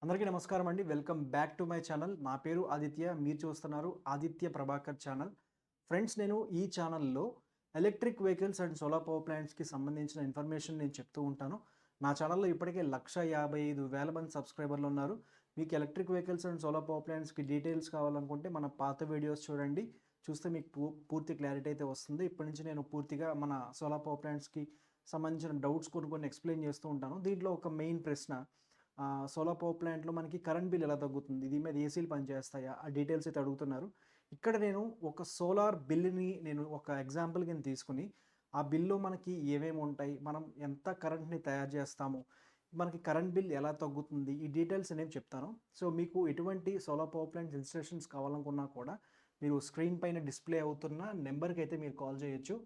అందరికీ నమస్కారం అండి. Welcome back to my channel. నా పేరు ఆదిత్య. మీరు చూస్తున్నారు ఆదిత్య ప్రభాకర్ ఛానల్. ఫ్రెండ్స్, నేను ఈ ఛానల్‌లో electric vehicles and solar power ప్లాంట్స్‌కి సంబంధించిన ఇన్ఫర్మేషన్ నేను చెప్తూ ఉంటాను. నా ఛానల్‌లో ఇప్పటికే 1,55,000 మంది సబ్స్క్రైబర్లు ఉన్నారు. మీకు electric vehicles and solar power ప్లాంట్స్‌కి డీటెయిల్స్ కావాలనుకుంటే మన పాత వీడియోస్ చూడండి. చూస్తే మీకు పూర్తి క్లారిటీ అయితే వస్తుంది. ఇప్పటి నుంచి నేను పూర్తిగా మన సోలార్ పవర్ ప్లాంట్స్‌కి సంబంధించిన డౌట్స్ కొన్ని ఎక్స్‌ప్లెయిన్ చేస్తూ ఉంటాను. దీంట్లో ఒక మెయిన్ ప్రశ్న, సోలార్ పవర్ ప్లాంట్‌లో మనకి కరెంట్ బిల్ ఎలా తగ్గుతుంది? దీని మీద ఏసీలు పనిచేస్తాయా? ఆ డీటెయిల్స్ అయితే అడుగుతున్నారు. ఇక్కడ నేను ఒక సోలార్ బిల్‌ని నేను ఒక ఎగ్జాంపుల్ కింద తీసుకొని, ఆ బిల్‌లో మనకి ఏమేమి ఉంటాయి? మనం ఎంత కరెంట్‌ని తయారు చేస్తాము? మనకి కరెంట్ బిల్ ఎలా తగ్గుతుంది? ఈ డీటెయిల్స్ అనేవి చెప్తాను. సో, మీకు ఎటువంటి సోలార్ పవర్ ప్లాంట్ ఇన్‌స్టాలేషన్స్ కావాలనుకున్నా కూడా మీరు స్క్రీన్ పైన డిస్‌ప్లే అవుతున్న నంబర్‌కి అయితే మీరు కాల్ చేయొచ్చు.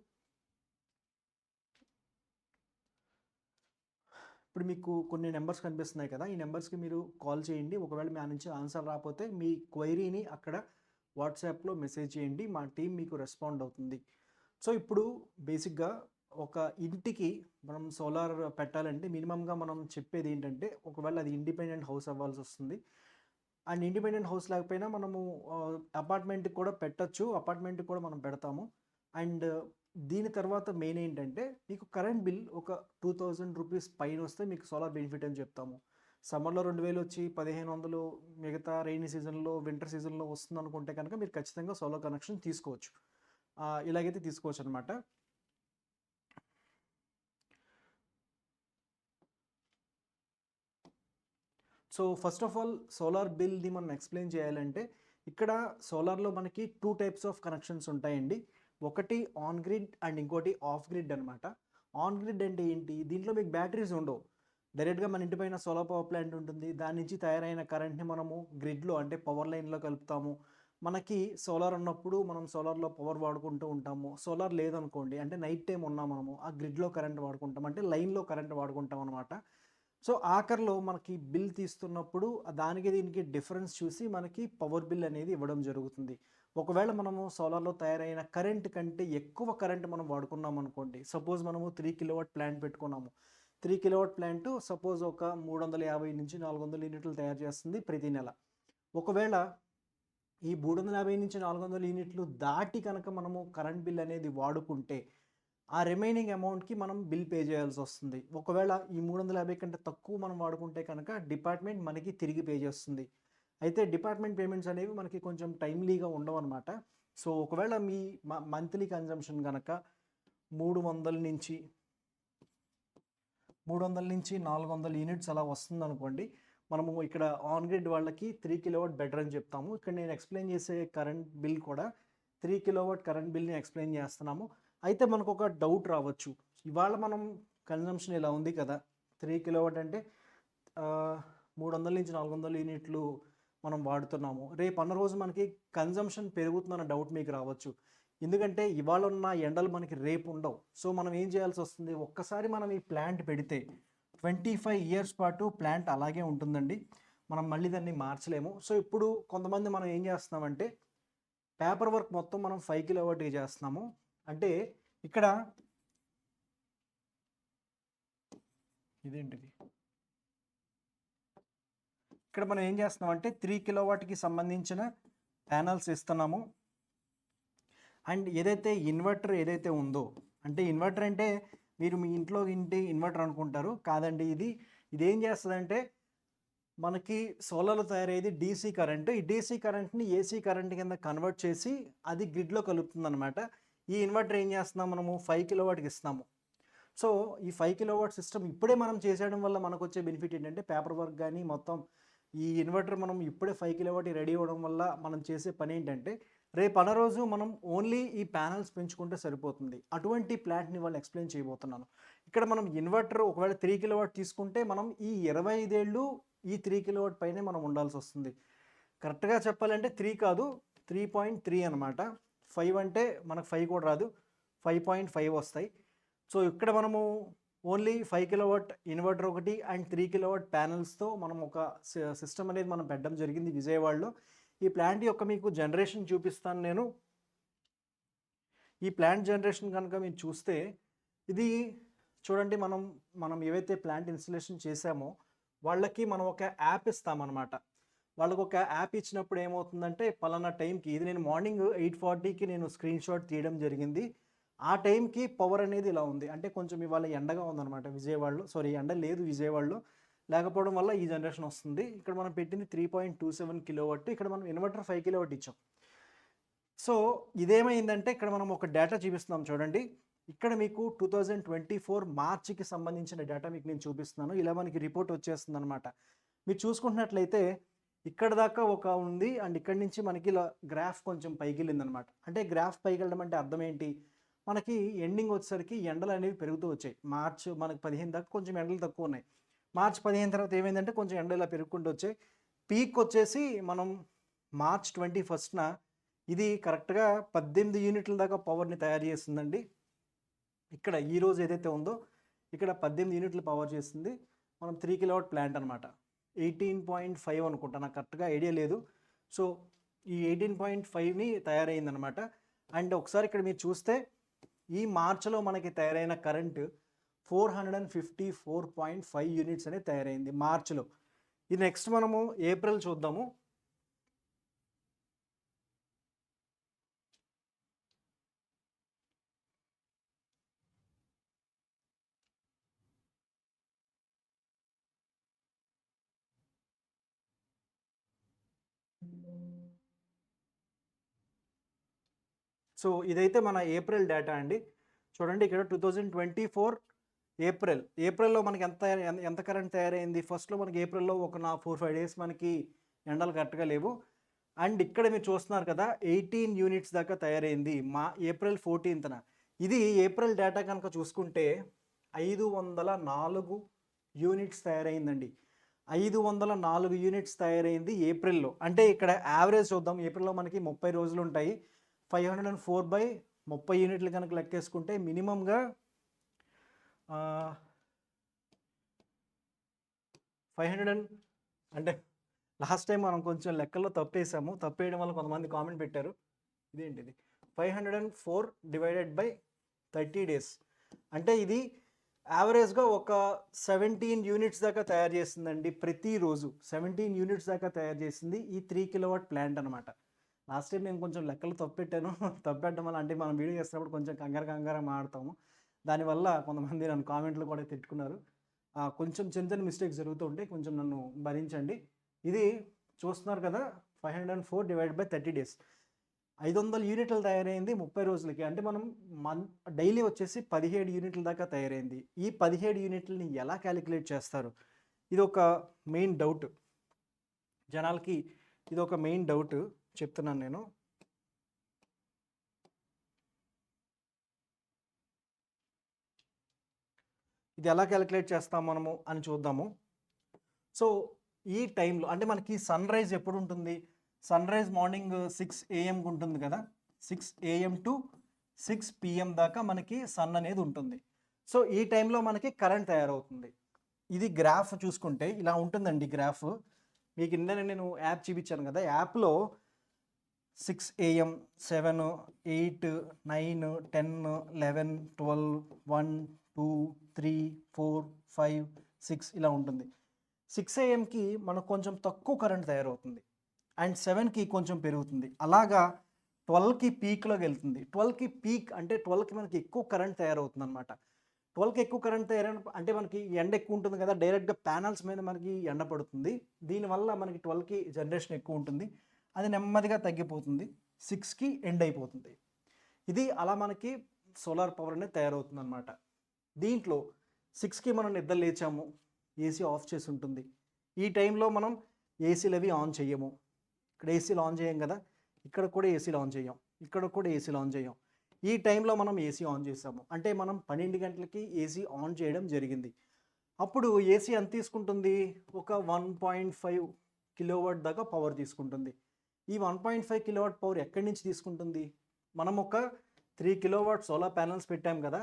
ఇప్పుడు మీకు కొన్ని నెంబర్స్ కనిపిస్తున్నాయి కదా! ఈ నెంబర్స్‌కి మీరు కాల్ చేయండి. ఒకవేళ మీ నుంచి ఆన్సర్ రాకపోతే మీ క్వెరీని అక్కడ వాట్సాప్‌లో మెసేజ్ చేయండి. మా టీమ్ మీకు రెస్పాండ్ అవుతుంది. సో, ఇప్పుడు బేసిక్‌గా ఒక ఇంటికి మనం సోలార్ పెట్టాలంటే మినిమమ్‌గా మనం చెప్పేదేంటంటే, ఒకవేళ అది ఇండిపెండెంట్ హౌస్ అవ్వాల్సొస్తుంది. అండ్ ఇండిపెండెంట్ హౌస్ లేకపోయినా మనము అపార్ట్మెంట్‌కి కూడా పెట్టొచ్చు. అపార్ట్మెంట్‌కి కూడా మనం పెడతాము. అండ్ దీని తర్వాత మెయిన్ ఏంటంటే, మీకు కరెంట్ బిల్ ఒక ₹2,000 పైనొస్తే మీకు సోలార్ బెనిఫిట్ అని చెప్తాము. సమ్మర్‌లో 2,000 వచ్చి 1,500 మిగతా రెయినీ సీజన్‌లో, వింటర్ సీజన్‌లో వస్తుందనుకుంటే కనుక మీరు ఖచ్చితంగా సోలార్ కనెక్షన్ తీసుకోవచ్చు. ఇలాగైతే తీసుకోవచ్చనమాట. So, first of all solar బిల్‌ని మనం ఎక్స్‌ప్లెయిన్ చేయాలంటే, ఇక్కడ సోలార్‌లో మనకి 2 టైప్స్ ఆఫ్ కనెక్షన్స్ ఉంటాయండి. ఒకటి ఆన్ గ్రిడ్ అండ్ ఇంకోటి ఆఫ్ గ్రిడ్ అనమాట. ఆన్ గ్రిడ్ అంటే ఏంటి? దీంట్లో మీకు బ్యాటరీస్ ఉండవు. డైరెక్ట్‌గా మన ఇంటి పైన సోలార్ పవర్ ప్లాంట్ ఉంటుంది. దాని నుంచి తయారైన కరెంట్‌ని మనము గ్రిడ్‌లో అంటే పవర్ లైన్‌లో కలుపుతాము. మనకి సోలార్ ఉన్నప్పుడు మనం సోలార్‌లో పవర్ వాడుకుంటూ ఉంటాము. సోలార్ లేదనుకోండి, అంటే నైట్ టైమ్ ఉన్నాం మనము, ఆ గ్రిడ్‌లో కరెంట్ వాడుకుంటాం. అంటే లైన్‌లో కరెంట్ వాడుకుంటాం అనమాట. సో, ఆఖరిలో మనకి బిల్ తీస్తున్నప్పుడు దానికి దీనికి డిఫరెన్స్ చూసి మనకి పవర్ బిల్ అనేది ఇవ్వడం జరుగుతుంది. ఒకవేళ మనము సోలార్‌లో తయారైన కరెంట్ కంటే ఎక్కువ కరెంట్ మనం వాడుకున్నామనుకోండి. సపోజ్ మనము 3 కిలోవాట్ ప్లాంట్ పెట్టుకున్నాము. 3 కిలోవాట్ ప్లాంట్ సపోజ్ ఒక 350-400 యూనిట్లు తయారు చేస్తుంది ప్రతి నెల. ఒకవేళ ఈ 350-400 యూనిట్లు దాటి కనుక మనము కరెంట్ బిల్ అనేది వాడుకుంటే, ఆ రిమైనింగ్ అమౌంట్‌కి మనం బిల్ పే చేయాల్సొస్తుంది. ఒకవేళ ఈ 350 కంటే తక్కువ మనం వాడుకుంటే కనుక డిపార్ట్‌మెంట్ మనకి తిరిగి పే చేస్తుంది. అయితే డిపార్ట్‌మెంట్ పేమెంట్స్ అనేవి మనకి కొంచెం టైమ్‌లీగా ఉండవనమాట. సో, ఒకవేళ మీ మంత్లీ కన్జంప్షన్ గనక 300 నుంచి 400 యూనిట్స్ అలా వస్తుందనుకోండి. మనము ఇక్కడ ఆన్ గ్రిడ్ వాళ్ళకి 3 కిలోవాట్ బెటర్ అని చెప్తాము. ఇక్కడ నేను ఎక్స్‌ప్లెయిన్ చేసే కరెంట్ బిల్ కూడా 3 కిలోవాట్ కరెంట్ బిల్‌ని ఎక్స్‌ప్లెయిన్ చేస్తున్నాము. అయితే మనకొక డౌట్ రావచ్చు. ఇవాళ మనం కన్జంప్షన్ ఇలా ఉంది కదా! 3 కిలోవాట్ అంటే ఆహ్, 300-400 యూనిట్లు మనం వాడుతున్నాము. రేపన్న రోజు మనకి కన్జంప్షన్ పెరుగుతుందన్న డౌట్ మీకు రావచ్చు. ఎందుకంటే ఇవాళ ఉన్న ఎండలు మనకి రేపు ఉండవు. సో, మనం ఏం చేయాల్సొస్తుంది, ఒక్కసారి మనం ఈ ప్లాంట్ పెడితే 25 ఇయర్స్ పాటు ప్లాంట్ అలాగే ఉంటుందండి. మనం మళ్ళీ దాన్ని మార్చలేము. సో, ఇప్పుడు కొంతమంది మనం ఏం చేస్తున్నామంటే, పేపర్ వర్క్ మొత్తం మనం 5 కిలోవాట్‌కి చేస్తున్నాము. అంటే ఇక్కడ ఇదేంటిది? ఇక్కడ మనం ఏం చేస్తున్నామంటే 3 కిలోవాట్‌కి సంబంధించిన ప్యానెల్స్ ఇస్తున్నాము. అండ్ ఇన్వర్టర్ ఏదైతే ఉందో, అంటే ఇన్వర్టర్ అంటే మీరు మీ ఇంట్లో ఇన్వర్టర్ అనుకుంటారు. కాదండి ఇది. ఇదేం చేస్తదంటే మనకి సోలార్‌లో తయారయ్యేది డీసీ కరెంట్. ఈ డీసీ కరెంట్‌ని ఏసీ కరెంట్ కింద కన్వర్ట్ చేసి అది గ్రిడ్‌లో కలుపుతుందనమాట. ఈ ఇన్వర్టర్ ఏం చేస్తున్నాం మనము 5 కిలోవాట్‌కి ఇస్తున్నాము. సో, ఈ 5 కిలోవాట్ సిస్టమ్ ఇప్పుడే మనం చేసేయడం వల్ల మనకొచ్చే బెనిఫిట్ ఏంటంటే, పేపర్ వర్క్ గాని మొత్తం ఈ ఇన్వర్టర్ మనం ఇప్పుడే 5 కిలోవాట్‌కి రెడీ అవ్వడం వల్ల మనం చేసే పనేంటంటే, రేపన్న రోజు మనం ఓన్లీ ఈ ప్యానెల్స్ పెంచుకుంటే సరిపోతుంది. అటువంటి ప్లాంట్‌ని ఇవాళ ఎక్స్‌ప్లెయిన్ చేయబోతున్నాను. ఇక్కడ మనం ఇన్వర్టర్ ఒకవేళ 3 కిలోవాట్ తీసుకుంటే మనం ఈ 25 ఏళ్ళు ఈ 3 కిలోవాట్ పైనే మనం ఉండాల్సొస్తుంది. కరెక్ట్‌గా చెప్పాలంటే 3 కాదు, 3.3 అనమాట. 5 అంటే మనకు 5 కూడా రాదు. 5.5 వస్తాయి. సో, ఇక్కడ మనము ఓన్లీ 5 కిలోవాట్ ఇన్వర్టర్ ఒకటి అండ్ 3 కిలోవాట్ ప్యానెల్స్‌తో మనం ఒక సిస్టమ్ అనేది మనం పెట్టడం జరిగింది విజయవాడలో. ఈ ప్లాంట్ యొక్క మీకు జనరేషన్ చూపిస్తాను నేను. ఈ ప్లాంట్ జనరేషన్ గనుక మీరు చూస్తే, ఇది చూడండి, మనం ఏవైతే ప్లాంట్ ఇన్‌స్టాలేషన్ చేశామో, వాళ్ళకి మనం ఒక యాప్ ఇస్తామన్నమాట. వాళ్ళకి ఒక యాప్ ఇచ్చినప్పుడు ఏమవుతుందంటే పలానా టైంకి ఇది నేను మార్నింగ్ 8:40కి నేను స్క్రీన్ షాట్ తీయడం జరిగింది. ఆ టైంకి పవర్ అనేది ఇలా ఉంది. అంటే కొంచెం ఇవాళ ఎండగా ఉందన్నమాట విజయవాడలో. సారీ, ఎండ లేదు విజయవాడలో. లేకపోవడం వల్ల ఈ జనరేషన్ వస్తుంది. ఇక్కడ మనం పెట్టింది 3.27 కిలోవాట్. ఇక్కడ మనం ఇన్వర్టర్ 5 కిలోవాట్ ఇచ్చాం. సో ఇదేమైందంటే ఇక్కడ మనం ఒక డేటా చూపిస్తున్నాం చూడండి. ఇక్కడ మీకు 2024 మార్చికి సంబంధించిన డేటా మీకు నేను చూపిస్తున్నాను. ఇలా మనకి రిపోర్ట్ వచ్చేస్తుంది అనమాట. మీరు చూసుకుంటున్నట్లయితే ఇక్కడ దాకా ఒక ఉంది అండ్ ఇక్కడ నుంచి మనకి ఇలా గ్రాఫ్ కొంచెం పైకి వెళ్ళిందనమాట. అంటే గ్రాఫ్ పైకి వెళ్ళడం అంటే అర్థం ఏంటి? మనకి ఎండింగ్ వచ్చేసరికి ఎండలు అనేవి పెరుగుతూ వచ్చాయి. మార్చ్ మనకి 15 దాకా కొంచెం ఎండలు తక్కువ ఉన్నాయి. మార్చ్ 15 తర్వాత ఏమైందంటే కొంచెం ఎండలు ఇలా పెరుగుకుంటూ వచ్చాయి. పీక్ వచ్చేసి మనం మార్చ్ 21న ఇది కరెక్ట్గా 18 యూనిట్ల దాకా పవర్ని తయారు చేస్తుందండి. ఇక్కడ ఈరోజు ఏదైతే ఉందో ఇక్కడ 18 యూనిట్లు పవర్ చేస్తుంది. మనం 3 కిలోవాట్ ప్లాంట్ అనమాట. 18.5 అనుకుంటా, నాకు కరెక్ట్గా ఐడియా లేదు. సో ఈ 18.5ని తయారైందనమాట. అండ్ ఒకసారి ఇక్కడ మీరు చూస్తే ఈ మార్చిలో మనకి తయారైన కరెంటు 454.5 యూనిట్స్ అనేది తయారైంది మార్చిలో. ఇది నెక్స్ట్ మనము ఏప్రిల్ చూద్దాము. సో ఇదైతే మన ఏప్రిల్ డేటా అండి. చూడండి ఇక్కడ 2024 ఏప్రిల్లో మనకి ఎంత కరెంట్ తయారైంది? ఫస్ట్లో మనకి ఏప్రిల్లో ఒక 4-5 డేస్ మనకి ఎండలు కరెక్ట్గా లేవు. అండ్ ఇక్కడ మీరు చూస్తున్నారు కదా 18 యూనిట్స్ దాకా తయారైంది ఏప్రిల్ 14న. ఇది ఏప్రిల్ డేటా కనుక చూసుకుంటే 504 యూనిట్స్ తయారైందండి. 504 యూనిట్స్ తయారైంది ఏప్రిల్లో. అంటే ఇక్కడ యావరేజ్ చూద్దాం. ఏప్రిల్లో మనకి 30 రోజులు ఉంటాయి. 504/30 యూనిట్లు కనుక లెక్కేసుకుంటే మినిమంగా 500 అంటే లాస్ట్ టైం మనం కొంచెం లెక్కల్లో తప్పేసాము. తప్పేయడం వల్ల కొంతమంది కామెంట్ పెట్టారు, ఇదేంటిది 504/30 డేస్. అంటే ఇది యావరేజ్గా ఒక 17 యూనిట్స్ దాకా తయారు చేస్తుందండి ప్రతిరోజు. 17 యూనిట్స్ దాకా తయారు చేసింది ఈ 3 కిలోవాట్ ప్లాంట్ అనమాట. లాస్ట్ టైం నేను కొంచెం లెక్కలు తప్పెట్టాను. తప్పెట్టడం వల్ల అంటే మనం వీడియో చేస్తున్నప్పుడు కొంచెం కంగారు మాడతాము. దానివల్ల కొంతమంది నన్ను కామెంట్లు కూడా తిట్టుకున్నారు. కొంచెం చిన్న మిస్టేక్స్ జరుగుతూ ఉంటాయి, కొంచెం నన్ను భరించండి. ఇది చూస్తున్నారు కదా 504/30 డేస్. 500 యూనిట్లు తయారైంది 30 రోజులకి. అంటే మనం డైలీ వచ్చేసి 17 యూనిట్ల దాకా తయారైంది. ఈ 17 యూనిట్లని ఎలా క్యాలిక్యులేట్ చేస్తారు? ఇది ఒక మెయిన్ డౌట్ జనాలకి. ఇది ఒక మెయిన్ డౌట్ చెప్తున్నాను నేను. ఇది ఎలా క్యాలిక్యులేట్ చేస్తాం మనము అని చూద్దాము. సో ఈ టైంలో అంటే మనకి సన్ రైజ్ ఎప్పుడు ఉంటుంది? సన్ రైజ్ మార్నింగ్ 6 AM ఉంటుంది కదా. 6 AM టు 6 PM దాకా మనకి సన్ అనేది ఉంటుంది. సో ఈ టైంలో మనకి కరెంట్ తయారవుతుంది. ఇది గ్రాఫ్ చూసుకుంటే ఇలా ఉంటుందండి గ్రాఫ్. మీకు నేను యాప్ చూపించాను కదా, యాప్లో 6 AM, 7, 8, 9, 10, 11, 12, 1, 2, 3, 4, 5, 6 ఇలా ఉంటుంది. 6 AMకి మనకు కొంచెం తక్కువ కరెంట్ తయారవుతుంది అండ్ 7కి కొంచెం పెరుగుతుంది. అలాగా 12కి పీక్లోకి వెళ్తుంది. 12కి పీక్ అంటే 12కి మనకి ఎక్కువ కరెంట్ తయారవుతుంది అనమాట. 12కి ఎక్కువ కరెంట్ తయారైన అంటే మనకి ఎండ ఎక్కువ ఉంటుంది కదా, డైరెక్ట్గా ప్యానల్స్ మీద మనకి ఎండ పడుతుంది. దీనివల్ల మనకి 12కి జనరేషన్ ఎక్కువ ఉంటుంది. అది నెమ్మదిగా తగ్గిపోతుంది, 6కి ఎండ్ అయిపోతుంది. ఇది అలా మనకి సోలార్ పవర్ అనేది తయారవుతుంది అనమాట. దీంట్లో 6కి మనం నిద్ర లేచాము, ఏసీ ఆఫ్ చేసి ఉంటుంది. ఈ టైంలో మనం ఏసీలు అవి ఆన్ చేయము. ఇక్కడ ఏసీలు ఆన్ చేయం కదా, ఇక్కడ కూడా ఏసీలు ఆన్ చేయం, ఇక్కడ కూడా ఏసీలు ఆన్ చేయం. ఈ టైంలో మనం ఏసీ ఆన్ చేసాము అంటే మనం 12 గంటలకి ఏసీ ఆన్ చేయడం జరిగింది. అప్పుడు ఏసీ ఎంత తీసుకుంటుంది? ఒక 1.5 కిలోవాట్ దాకా పవర్ తీసుకుంటుంది. ఈ 1.5 కిలోవాట్ పవర్ ఎక్కడి నుంచి తీసుకుంటుంది? మనం ఒక 3 కిలోవాట్ సోలార్ ప్యానల్స్ పెట్టాం కదా,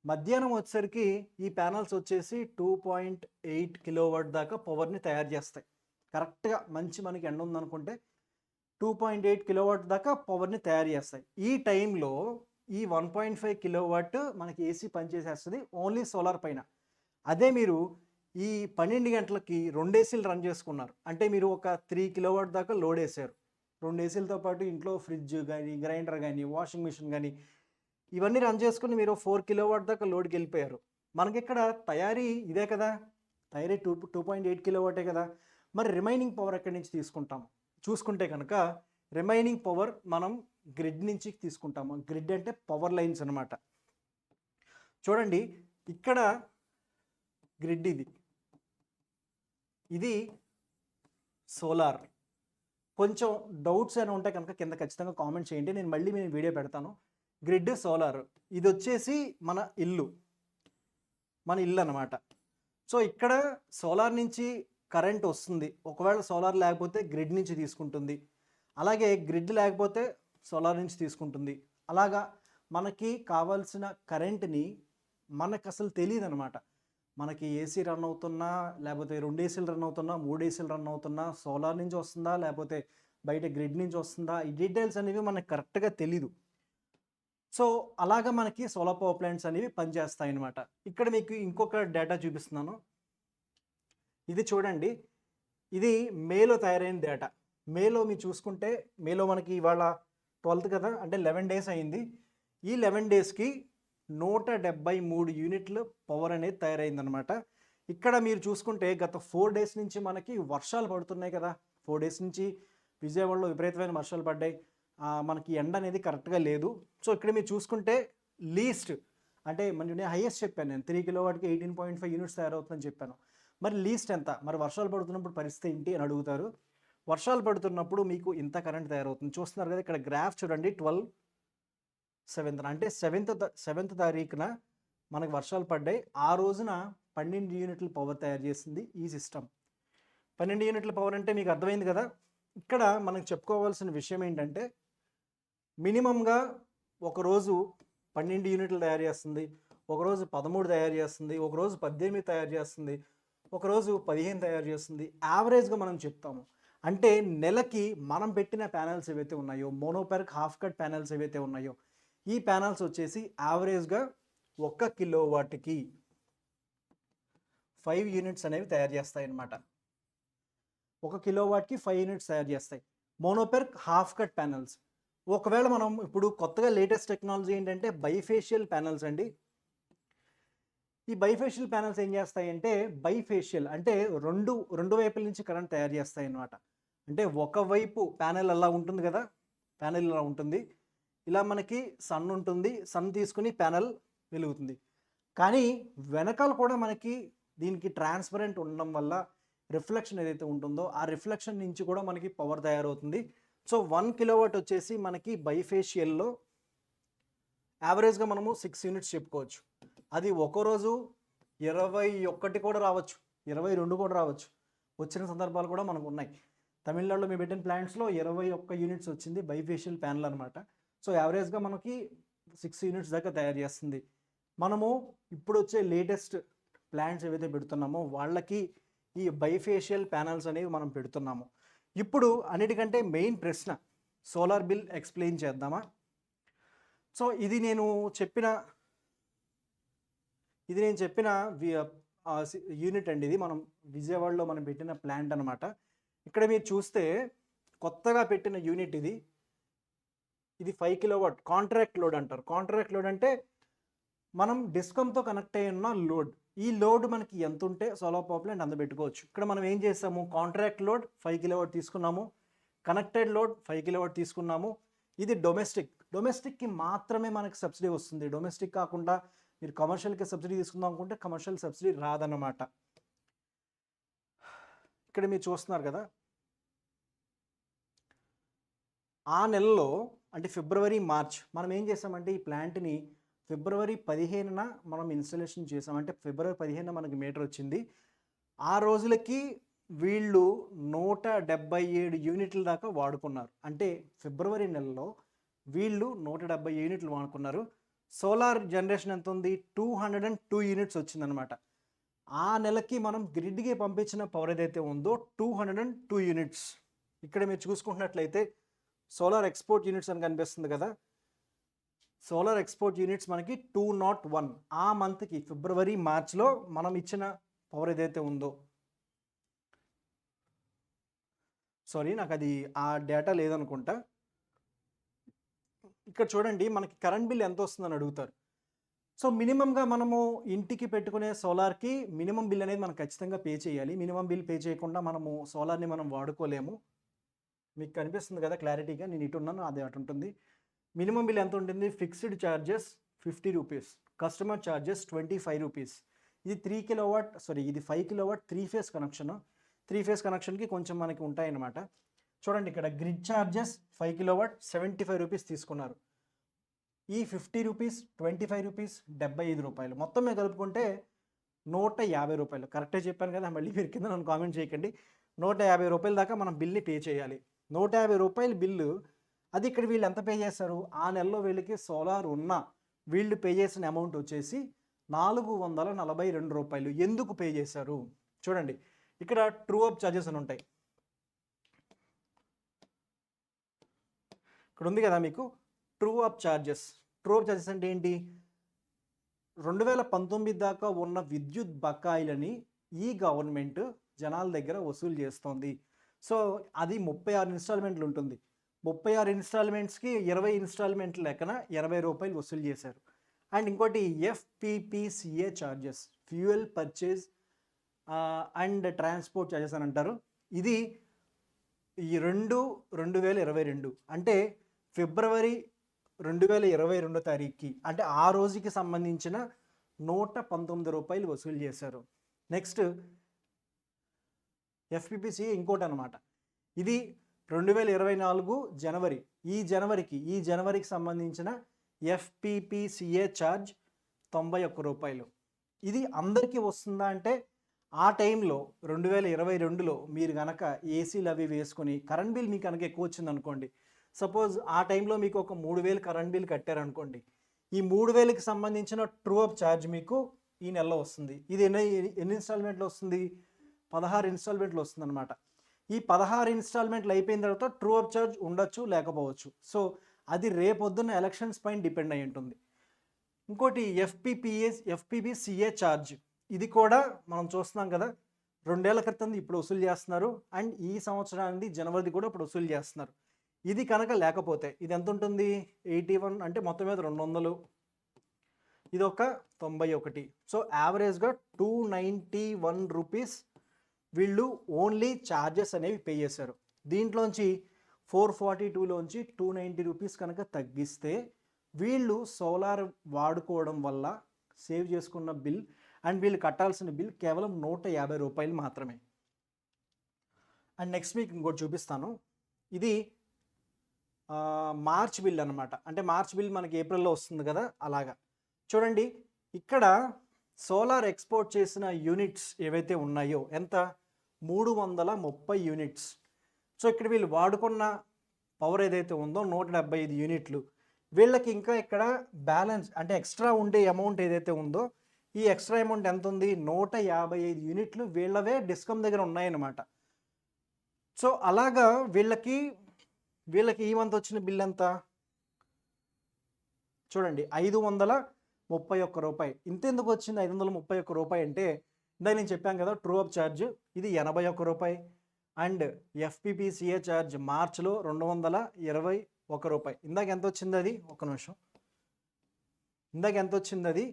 మధ్యాహ్నం వచ్చేసరికి ఈ ప్యానల్స్ వచ్చేసి 2.8 కిలోవాట్ దాకా పవర్ని తయారు చేస్తాయి. కరెక్ట్గా మంచి మనకి ఎండ ఉందనుకుంటే 2.8 కిలోవాట్ దాకా పవర్ని తయారు చేస్తాయి. ఈ టైంలో ఈ 1.5 కిలోవాట్ మనకి ఏసీ పనిచేసేస్తుంది ఓన్లీ సోలార్ పైన. అదే మీరు ఈ 12 గంటలకి 2 ఏసీలు రన్ చేసుకున్నారు. అంటే మీరు ఒక 3 కిలోవాట్ దాకా లోడ్ ఏసారు. 2 ఏసీలతో పాటు ఇంట్లో ఫ్రిడ్జ్ గానీ, గ్రైండర్ గానీ, వాషింగ్ మిషన్ గానీ, ఇవన్నీ రన్ చేసుకొని మీరు 4 కిలోవాట్ దాకా లోడ్‌కెళ్ళిపోయారు. మనకిక్కడ తయారీ ఇదే కదా! తయారీ 2.8 కిలోవాటే కదా! మరి రిమైనింగ్ పవర్ ఎక్కడి నుంచి తీసుకుంటాం? చూసుకుంటే కనుక రిమైనింగ్ పవర్ మనం గ్రిడ్ నుంచి తీసుకుంటాము. గ్రిడ్ అంటే పవర్ లైన్స్ అనమాట. చూడండి ఇక్కడ గ్రిడ్ ఇది. ఇది సోలార్. కొంచెం డౌట్స్ ఏమైనా ఉంటే కనుక కింద ఖచ్చితంగా కామెంట్ చేయండి. నేను మళ్ళీ వీడియో పెడతాను. గ్రిడ్, సోలార్ ఇదొచ్చేసి మన ఇల్లు అనమాట. సో ఇక్కడ సోలార్ నుంచి కరెంట్ వస్తుంది. ఒకవేళ సోలార్ లేకపోతే గ్రిడ్ నుంచి తీసుకుంటుంది. అలాగే గ్రిడ్ లేకపోతే సోలార్ నుంచి తీసుకుంటుంది. అలాగా మనకి కావాల్సిన కరెంట్ని మనకు అసలు తెలియదనమాట. మనకి ఏసీ రన్ అవుతున్నా, లేకపోతే 2 ఏసీలు రన్ అవుతున్నా, 3 ఏసీలు రన్ అవుతున్నా, సోలార్ నుంచి వస్తుందా, లేకపోతే బయట గ్రిడ్ నుంచి వస్తుందా, ఈ డీటెయిల్స్ అనేవి మనకు కరెక్ట్గా తెలీదు. సో అలాగా మనకి సోలార్ పవర్ ప్లాంట్స్ అనేవి పనిచేస్తాయి అన్నమాట. ఇక్కడ మీకు ఇంకొక డేటా చూపిస్తున్నాను. ఇది చూడండి, ఇది మేలో తయారైన డేటా. మేలో మీరు చూసుకుంటే, మేలో మనకి ఇవాళ 12th కదా, అంటే 11 డేస్ అయింది. ఈ 11 డేస్కి 173 యూనిట్లు పవర్ అనేది తయారైందనమాట. ఇక్కడ మీరు చూసుకుంటే గత 4 డేస్ నుంచి మనకి వర్షాలు పడుతున్నాయి కదా. 4 డేస్ నుంచి విజయవాడలో విపరీతమైన వర్షాలు పడ్డాయి. మనకి ఎండ అనేది కరెక్ట్గా లేదు. సో ఇక్కడ మీరు చూసుకుంటే లీస్ట్ అంటే నేను హైయెస్ట్ చెప్పాను, నేను 3 కిలోవాట్కి 18.5 యూనిట్స్ తయారవుతుందని చెప్పాను. మరి లీస్ట్ ఎంత? మరి వర్షాలు పడుతున్నప్పుడు పరిస్థితి ఏంటి అని అడుగుతారు. వర్షాలు పడుతున్నప్పుడు మీకు ఇంత కరెంట్ తయారవుతుంది. చూస్తున్నారు కదా ఇక్కడ గ్రాఫ్ చూడండి. 12/7 అంటే 7th తారీఖున మనకు వర్షాలు పడ్డాయి. ఆ రోజున 12 యూనిట్ల పవర్ తయారు చేసింది ఈ సిస్టమ్. 12 యూనిట్ల పవర్ అంటే మీకు అర్థమైంది కదా. ఇక్కడ మనం చెప్పుకోవాల్సిన విషయం ఏంటంటే, మినిమంగా ఒకరోజు 12 యూనిట్లు తయారు చేస్తుంది, ఒకరోజు 13 తయారు చేస్తుంది, ఒకరోజు 18 తయారు చేస్తుంది, ఒకరోజు 15 తయారు చేస్తుంది. యావరేజ్గా మనం చెప్తాము. అంటే నెలకి మనం పెట్టిన ప్యానెల్స్ ఏవైతే ఉన్నాయో, మోనోపెర్క్ హాఫ్ కట్ ప్యానెల్స్ ఏవైతే ఉన్నాయో, ఈ ప్యానెల్స్ వచ్చేసి యావరేజ్గా 1 కిలోవాట్కి 5 యూనిట్స్ అనేవి తయారు చేస్తాయి అన్నమాట. 1 కిలోవాట్కి 5 యూనిట్స్ తయారు చేస్తాయి మోనోపెర్క్ హాఫ్ కట్ ప్యానెల్స్. ఒకవేళ మనం ఇప్పుడు కొత్తగా లేటెస్ట్ టెక్నాలజీ ఏంటంటే బైఫేషియల్ ప్యానెల్స్ అండి. ఈ బైఫేషియల్ ప్యానెల్స్ ఏం చేస్తాయంటే, బైఫేషియల్ అంటే రెండు వైపుల నుంచి కరెంట్ తయారు చేస్తాయి అన్నమాట. అంటే ఒకవైపు ప్యానెల్ అలా ఉంటుంది కదా, ప్యానెల్ ఇలా ఉంటుంది, ఇలా మనకి సన్ ఉంటుంది, సన్ తీసుకుని ప్యానెల్ వెలుగుతుంది. కానీ వెనకాల కూడా మనకి దీనికి ట్రాన్స్పరెంట్ ఉండడం వల్ల రిఫ్లెక్షన్ ఏదైతే ఉంటుందో ఆ రిఫ్లెక్షన్ నుంచి కూడా మనకి పవర్ తయారవుతుంది. సో 1 కిలోవాట్ వచ్చేసి మనకి బైఫేషియల్లో యావరేజ్గా మనము 6 యూనిట్స్ చెప్పుకోవచ్చు. అది ఒకరోజు 21 కూడా రావచ్చు, 22 కూడా రావచ్చు. వచ్చిన సందర్భాలు కూడా మనకు ఉన్నాయి. తమిళనాడులో మేము పెట్టిన ప్లాంట్స్లో 21 యూనిట్స్ వచ్చింది బైఫేషియల్ ప్యానెల్ అనమాట. సో యావరేజ్గా మనకి 6 యూనిట్స్ దాకా తయారు చేస్తుంది. మనము ఇప్పుడు వచ్చే లేటెస్ట్ ప్లాంట్స్ ఏవైతే పెడుతున్నామో వాళ్ళకి ఈ బైఫేషియల్ ప్యానెల్స్ అనేవి మనం పెడుతున్నాము. ఇప్పుడు అన్నిటికంటే మెయిన్ ప్రశ్న, సోలార్ బిల్ ఎక్స్ప్లెయిన్ చేద్దామా? సో ఇది నేను చెప్పిన యూనిట్ అండి. ఇది మనం విజయవాడలో మనం పెట్టిన ప్లాంట్ అనమాట. ఇక్కడ మీరు చూస్తే కొత్తగా పెట్టిన యూనిట్ ఇది. ఇది 5 కిలోవాట్ కాంట్రాక్ట్ లోడ్ అంటారు. కాంట్రాక్ట్ లోడ్ అంటే మనం డిస్కమ్తో కనెక్ట్ అయి ఉన్న లోడ్. ఈ లోడ్ మనకి ఎంత ఉంటే సోలార్ పవర్ ప్లాంట్ అంత పెట్టుకోవచ్చు. ఇక్కడ మనం ఏం చేసాము, కాంట్రాక్ట్ లోడ్ 5 కిలోవాట్ తీసుకున్నాము, కనెక్టెడ్ లోడ్ 5 కిలోవాట్ తీసుకున్నాము. ఇది డొమెస్టిక్కి మాత్రమే మనకి సబ్సిడీ వస్తుంది. డొమెస్టిక్ కాకుండా మీరు కమర్షియల్కి సబ్సిడీ తీసుకుందాం అనుకుంటే కమర్షియల్ సబ్సిడీ రాదన్నమాట. ఇక్కడ మీరు చూస్తున్నారు కదా, ఆ నెలలో అంటే ఫిబ్రవరి, మార్చ్ మనం ఏం చేసామంటే ఈ ప్లాంట్ని ఫిబ్రవరి 15న మనం ఇన్స్టాలేషన్ చేసాం. అంటే ఫిబ్రవరి 15న మనకి మీటర్ వచ్చింది. ఆ రోజులకి వీళ్ళు 177 యూనిట్ల దాకా వాడుకున్నారు. అంటే ఫిబ్రవరి నెలలో వీళ్ళు 170 యూనిట్లు వాడుకున్నారు. సోలార్ జనరేషన్ ఎంత ఉంది, 202 యూనిట్స్ వచ్చిందనమాట. ఆ నెలకి మనం గ్రిడ్కి పంపించిన పవర్ ఏదైతే ఉందో 202 యూనిట్స్. ఇక్కడ మీరు చూసుకుంటున్నట్లయితే సోలార్ ఎక్స్పోర్ట్ యూనిట్స్ అని కనిపిస్తుంది కదా, సోలార్ ఎక్స్పోర్ట్ యూనిట్స్ మనకి 201. ఆ మంత్కి ఫిబ్రవరి, మార్చ్లో మనం ఇచ్చిన పవర్ ఏదైతే ఉందో, సారీ నాకు అది ఆ డేటా లేదనుకుంటా. ఇక్కడ చూడండి మనకి కరెంట్ బిల్ ఎంత వస్తుందని అడుగుతారు. సో మినిమంగా మనము ఇంటికి పెట్టుకునే సోలార్కి మినిమం బిల్ అనేది మనం ఖచ్చితంగా పే చేయాలి. మినిమం బిల్ పే చేయకుండా మనము సోలార్ని మనం వాడుకోలేము. మీకు కనిపిస్తుంది కదా క్లారిటీగా, నేను ఇటు ఉన్నాను అది అటు ఉంటుంది. మినిమం బిల్ ఎంత ఉంటుంది? Fixed charges 50 rupees, customer charges 25 rupees. ఇది 3 కిలోవాట్ సారీ ఇది 5 కిలోవాట్ 3 ఫేస్ కనెక్షన్. 3 ఫేస్ కనెక్షన్కి కొంచెం మనకి ఉంటాయన్నమాట. చూడండి ఇక్కడ గ్రిడ్ ఛార్జెస్ 5 కిలోవాట్ 75 రూపీస్ తీసుకున్నారు. ఈ 50 రూపీస్ 25 రూపీస్ 75 రూపాయలు మొత్తం మీద కలుపుకుంటే 150 రూపాయలు. కరెక్టే చెప్పాను కదా, మళ్ళీ మీరు కింద నన్ను కామెంట్ చేయకండి. 150 రూపాయల దాకా మనం బిల్ని పే చేయాలి. 150 రూపాయల బిల్లు అది ఇక్కడ వీళ్ళు ఎంత పే చేస్తారు? ఆ నెలలో వీళ్ళకి సోలార్ ఉన్న వీళ్ళు పే చేసిన అమౌంట్ వచ్చేసి 442 రూపాయలు. ఎందుకు పే చేశారు చూడండి, ఇక్కడ ట్రూ అప్ ఛార్జెస్ అని ఉంటాయి. ఇక్కడ ఉంది కదా మీకు true up charges. True up charges అంటే ఏంటి? 2019 దాకా ఉన్న విద్యుత్ బకాయిలని ఈ గవర్నమెంట్ జనాల దగ్గర వసూలు చేస్తోంది. సో అది 36 ఇన్స్టాల్మెంట్లు ఉంటుంది. 36 ఇన్స్టాల్మెంట్స్కి 20 ఇన్స్టాల్మెంట్ లెక్కన 80 రూపాయలు వసూలు చేశారు. అండ్ ఇంకోటి FPPCA charges, fuel purchase and transport charges అని అంటారు. ఇది ఈ 2022 అంటే ఫిబ్రవరి 2022 తారీఖుకి అంటే ఆ రోజుకి సంబంధించిన 119 రూపాయలు వసూలు చేశారు. నెక్స్ట్ FPPCA ఇంకోటి అనమాట. ఇది 2024 జనవరి, ఈ జనవరికి సంబంధించిన FPPCA ఛార్జ్ 91 రూపాయలు. ఇది అందరికీ వస్తుందా అంటే ఆ టైంలో 2022లో మీరు కనుక ఏసీలు అవి వేసుకొని కరెంట్ బిల్ మీకు కనుక ఎక్కువ వచ్చింది అనుకోండి, సపోజ్ ఆ టైంలో మీకు ఒక 3000 కరెంట్ బిల్ కట్టారనుకోండి, ఈ 3000కి సంబంధించిన ట్రూ అప్ ఛార్జ్ మీకు ఈ నెలలో వస్తుంది. ఇది ఎన్ని ఇన్స్టాల్మెంట్లు వస్తుంది? 16 ఇన్స్టాల్మెంట్లు వస్తుంది అనమాట. ఈ 16 ఇన్స్టాల్మెంట్లు అయిపోయిన తర్వాత ట్రూ అప్ ఛార్జ్ ఉండొచ్చు లేకపోవచ్చు. సో అది రేపొద్దున్న ఎలక్షన్స్ పైన డిపెండ్ అయి ఉంటుంది. ఇంకోటి FPPCA ఛార్జ్, ఇది కూడా మనం చూస్తున్నాం కదా, 2 ఏళ్ల క్రితం ఇప్పుడు వసూలు చేస్తున్నారు. అండ్ ఈ సంవత్సరానికి జనవరిది కూడా ఇప్పుడు వసూలు చేస్తున్నారు. ఇది కనుక లేకపోతే ఇది ఎంత ఉంటుంది? 81 అంటే మొత్తం మీద 200, ఇది ఒక 91. సో యావరేజ్గా 291 రూపీస్ వీళ్ళు ఓన్లీ ఛార్జెస్ అనేవి పే చేశారు. దీంట్లోంచి 442లోంచి 290 రూపీస్ కనుక తగ్గిస్తే వీళ్ళు సోలార్ వాడుకోవడం వల్ల సేవ్ చేసుకున్న బిల్ అండ్ వీళ్ళు కట్టాల్సిన బిల్ కేవలం 150 రూపాయలు మాత్రమే. అండ్ నెక్స్ట్ మీకు ఇంకోటి చూపిస్తాను. ఇది మార్చ్ బిల్ అనమాట. అంటే మార్చ్ బిల్ మనకి ఏప్రిల్లో వస్తుంది కదా, అలాగా చూడండి. ఇక్కడ సోలార్ ఎక్స్పోర్ట్ చేసిన యూనిట్స్ ఏవైతే ఉన్నాయో ఎంత? 330 యూనిట్స్. సో ఇక్కడ వీళ్ళు వాడుకున్న పవర్ ఏదైతే ఉందో 175 యూనిట్లు. వీళ్ళకి ఇంకా ఇక్కడ బ్యాలెన్స్ అంటే ఎక్స్ట్రా ఉండే అమౌంట్ ఏదైతే ఉందో, ఈ ఎక్స్ట్రా అమౌంట్ ఎంత ఉంది? 155 యూనిట్లు వీళ్ళవే డిస్కమ్ దగ్గర ఉన్నాయన్నమాట. సో అలాగా వీళ్ళకి ఈ మంత్ వచ్చిన బిల్ ఎంత చూడండి, 531 రూపాయి. ఇంతెందుకు వచ్చింది 531 రూపాయి అంటే, ఇందాక నేను చెప్పాను కదా ట్రూ అప్ ఛార్జ్ ఇది 81 రూపాయి. అండ్ FPPCA ఛార్జ్ మార్చ్లో 221 రూపాయి. ఇందాక ఎంత వచ్చింది అది? ఒక నిమిషం. ఇందాక ఎంత వచ్చింది అది?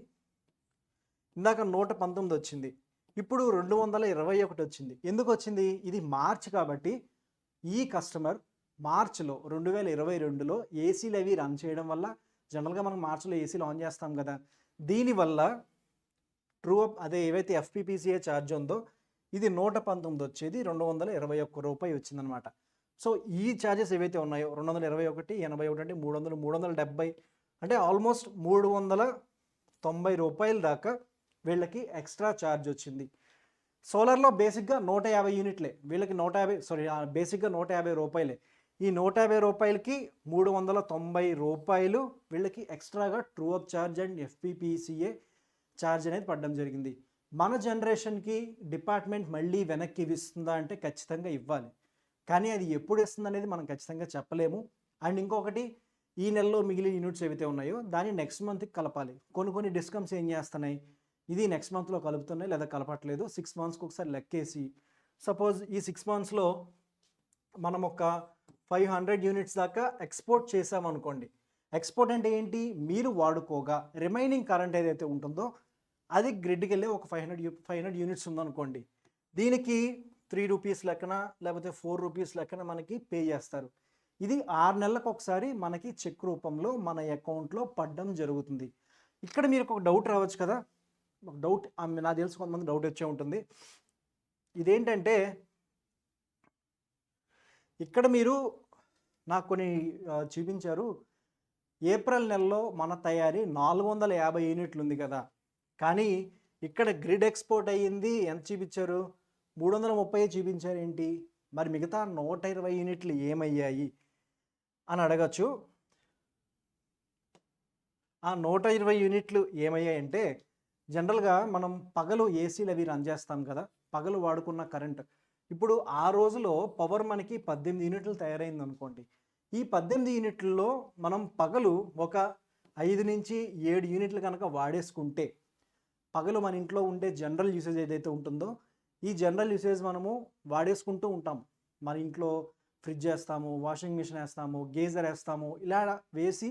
ఇందాక 119 వచ్చింది, ఇప్పుడు 221 వచ్చింది. ఎందుకు వచ్చింది? ఇది మార్చ్ కాబట్టి ఈ కస్టమర్ మార్చ్లో 2022లో ఏసీలు అవి రన్ చేయడం వల్ల, జనరల్గా మనం మార్చ్లో ఏసీలు ఆన్ చేస్తాం కదా, దీనివల్ల ట్రూ అప్ అదే ఏవైతే FPPCA ఛార్జ్ ఉందో ఇది 119 వచ్చేది 221 రూపాయి వచ్చిందనమాట. సో ఈ ఛార్జెస్ ఏవైతే ఉన్నాయో 221, 81 అంటే 300, 370 అంటే ఆల్మోస్ట్ 390 రూపాయల దాకా వీళ్ళకి ఎక్స్ట్రా ఛార్జ్ వచ్చింది. సోలార్లో బేసిక్గా 150 యూనిట్లే వీళ్ళకి, బేసిక్గా 150 రూపాయలే. ఈ 150 రూపాయలకి 390 రూపాయలు వీళ్ళకి ఎక్స్ట్రాగా true up charge and FPPCA charge అనేది పడడం జరిగింది. మన జనరేషన్కి డిపార్ట్మెంట్ మళ్ళీ వెనక్కి ఇస్తుందా అంటే ఖచ్చితంగా ఇవ్వాలి, కానీ అది ఎప్పుడు ఇస్తుంది అనేది మనం ఖచ్చితంగా చెప్పలేము. అండ్ ఇంకొకటి, ఈ నెలలో మిగిలిన యూనిట్స్ ఏవైతే ఉన్నాయో దాన్ని నెక్స్ట్ మంత్కి కలపాలి. కొన్ని డిస్కమ్స్ ఏం చేస్తున్నాయి, ఇది నెక్స్ట్ మంత్లో కలుపుతున్నాయి లేదా కలపట్లేదు 6 మంత్స్కి ఒకసారి లెక్కేసి సపోజ్ ఈ 6 మంత్స్లో మనం ఒక 500 యూనిట్స్ దాకా ఎక్స్పోర్ట్ చేసామనుకోండి. ఎక్స్పోర్ట్ అంటే ఏంటి, మీరు వాడుకోగా రిమైనింగ్ కరెంట్ ఏదైతే ఉంటుందో అది గ్రిడ్కి వెళ్ళి ఒక 500 యూనిట్స్ ఉందనుకోండి, దీనికి 3 రూపీస్ లెక్కన లేకపోతే 4 రూపీస్ లెక్కన మనకి పే చేస్తారు. ఇది 6 నెలలకు ఒకసారి మనకి చెక్ రూపంలో మన అకౌంట్లో పడడం జరుగుతుంది. ఇక్కడ మీరు ఒక డౌట్ రావచ్చు కదా, ఒక డౌట్ నాకు తెలుసు కొంతమంది డౌట్ వచ్చే ఉంటుంది. ఇదేంటంటే ఇక్కడ మీరు నాకు కొన్ని చూపించారు, ఏప్రిల్ నెలలో మన తయారీ 450 యూనిట్లు ఉంది కదా, కానీ ఇక్కడ గ్రిడ్ ఎక్స్పోర్ట్ అయ్యింది ఎంత చూపించారు, 330 చూపించారు ఏంటి, మరి మిగతా 120 యూనిట్లు ఏమయ్యాయి అని అడగచ్చు. ఆ 120 యూనిట్లు ఏమయ్యాయంటే జనరల్గా మనం పగలు ఏసీలు అవి రన్ చేస్తాం కదా, పగలు వాడుకున్న కరెంట్ ఇప్పుడు ఆ రోజులో పవర్ మనకి 18 యూనిట్లు తయారైంది అనుకోండి. ఈ 18 యూనిట్లలో మనం పగలు ఒక 5 నుంచి 7 యూనిట్లు కనుక వాడేసుకుంటే పగలు మన ఇంట్లో ఉండే జనరల్ యూసేజ్ ఏదైతే ఉంటుందో ఈ జనరల్ యూసేజ్ మనము వాడేసుకుంటూ ఉంటాం. మన ఇంట్లో ఫ్రిడ్జ్ వేస్తాము, వాషింగ్ మిషన్ వేస్తాము, గీజర్ వేస్తాము, ఇలా వేసి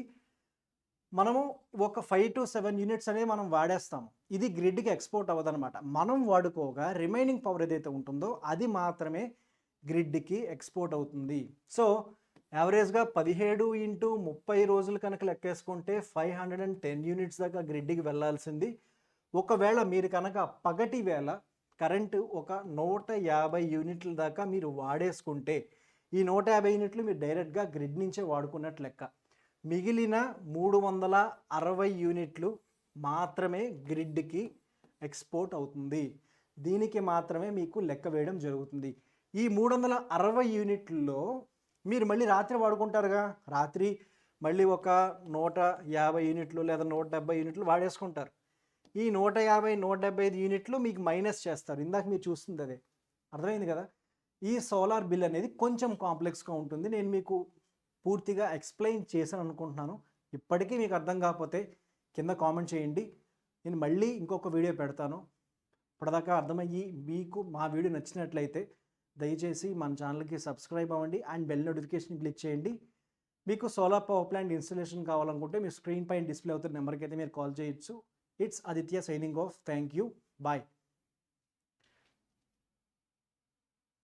మనము ఒక 5 to 7 యూనిట్స్ అనేవి మనం వాడేస్తాము. ఇది గ్రిడ్కి ఎక్స్పోర్ట్ అవ్వదనమాట. మనం వాడుకోగా రిమైనింగ్ పవర్ ఏదైతే ఉంటుందో అది మాత్రమే గ్రిడ్కి ఎక్స్పోర్ట్ అవుతుంది. సో యావరేజ్గా 17 into 30 రోజులు కనుక లెక్కేసుకుంటే 510 యూనిట్స్ దాకా గ్రిడ్కి వెళ్ళాల్సింది. ఒకవేళ మీరు కనుక పగటి వేళ కరెంటు ఒక 150 యూనిట్ల దాకా మీరు వాడేసుకుంటే ఈ 150 యూనిట్లు మీరు డైరెక్ట్గా గ్రిడ్ నుంచే వాడుకున్నట్లు లెక్క. మిగిలిన 360 యూనిట్లు మాత్రమే గ్రిడ్కి ఎక్స్పోర్ట్ అవుతుంది. దీనికి మాత్రమే మీకు లెక్క వేయడం జరుగుతుంది. ఈ 360 యూనిట్లలో మీరు మళ్ళీ రాత్రి వాడుకుంటారుగా, రాత్రి మళ్ళీ ఒక 150 యూనిట్లు లేదా 170 యూనిట్లు వాడేసుకుంటారు. ఈ 150, 175 యూనిట్లు మీకు మైనస్ చేస్తారు. ఇందాక మీరు చూస్తుంది అదే, అర్థమైంది కదా. ఈ సోలార్ బిల్ అనేది కొంచెం కాంప్లెక్స్గా ఉంటుంది. నేను మీకు పూర్తిగా ఎక్స్ప్లెయిన్ చేశాను అనుకుంటున్నాను. ఇప్పటికీ మీకు అర్థం కాకపోతే కింద కామెంట్ చేయండి, నేను మళ్ళీ ఇంకొక వీడియో పెడతాను. ఇప్పటిదాకా అర్థమయ్యి మీకు మా వీడియో నచ్చినట్లయితే దయచేసి మన ఛానల్కి సబ్స్క్రైబ్ అవ్వండి అండ్ బెల్ నోటిఫికేషన్ క్లిక్ చేయండి. మీకు సోలార్ పవర్ ప్లాంట్ ఇన్స్టలేషన్ కావాలనుకుంటే మీ స్క్రీన్ పైన డిస్ప్లే అవుతున్న నెంబర్కి అయితే మీరు కాల్ చేయొచ్చు. It's Aditya signing off. Thank you. Bye.